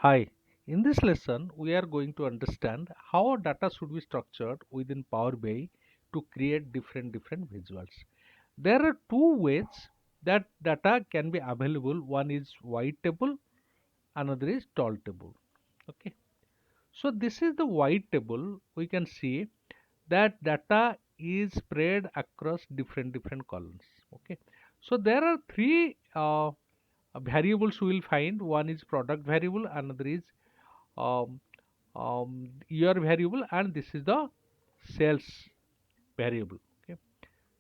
Hi, in this lesson, we are going to understand how data should be structured within Power BI to create different visuals. There are two ways that data can be available. One is white table, another is tall table. Okay, so this is the white table. We can see that data is spread across different columns. Okay, so there are three variables we will find. One is product variable, another is um, year variable, and this is the sales variable. Okay,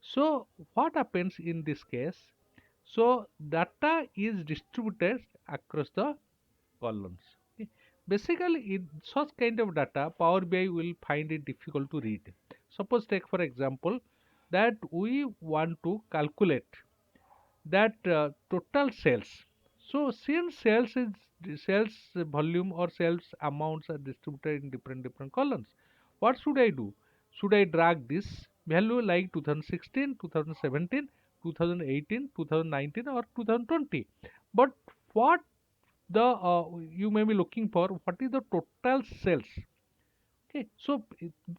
so what happens in this case? So data is distributed across the columns. Okay. Basically, in such kind of data, Power BI will find it difficult to read. Suppose take for example that we want to calculate that total sales. So since sales volume or sales amounts are distributed in different columns, what should I do? Should I drag this value like 2016, 2017, 2018, 2019 or 2020? But what the you may be looking for, what is the total sales? Okay, so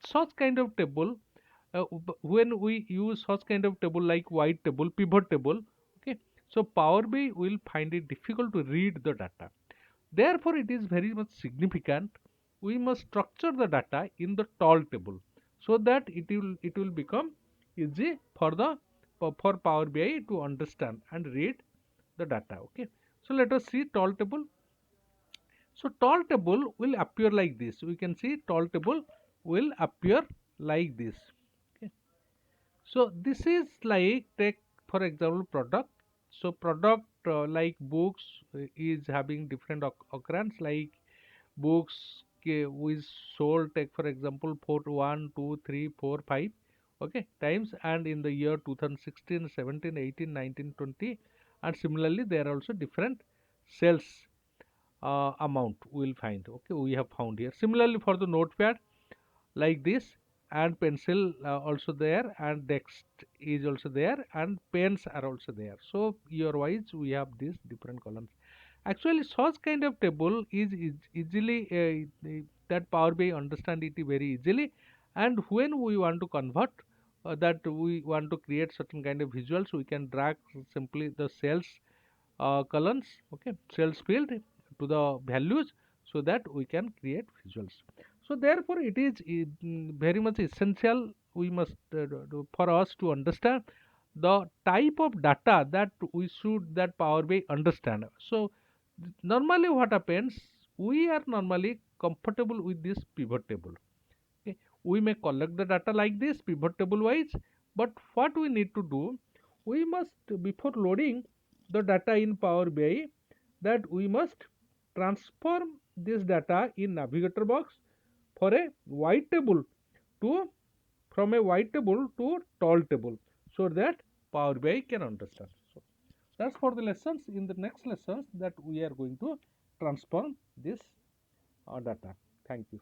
such kind of table, when we use such kind of table like white table, pivot table, okay, so Power BI will find it difficult to read the data. Therefore, it is very much significant. We must structure the data in the tall table so that it will become easy for the for Power BI to understand and read the data. Okay, so let us see tall table. So tall table will appear like this. We can see tall table will appear like this. Okay. So this is like, take for example product. So product like books is having different occurrence, like books is sold, take for example 4 1 2 3 4 5, okay, times, and in the year 2016, 17, 18, 19, 20, and similarly there are also different sales amount we will find. Okay, we have found here. Similarly for the notepad, like this, and pencil also there, and text is also there, and pens are also there. So year wise we have these different columns. Actually such kind of table is easily that Power BI understand it very easily. And when we want to convert that we want to create certain kind of visuals, we can drag simply the cells columns, okay, cells field to the values, so that we can create visuals. So therefore it is very much essential, we must for us to understand the type of data that we should, that Power BI understand. So normally what happens, we are normally comfortable with this pivot table. Okay, we may collect the data like this pivot table wise, but what we need to do, we must, before loading the data in Power BI, that we must transform this data in navigator box for a white table to, from a white table to tall table, so that Power BI can understand. So that's for the lessons. In the next lessons that we are going to transform this data. Thank you.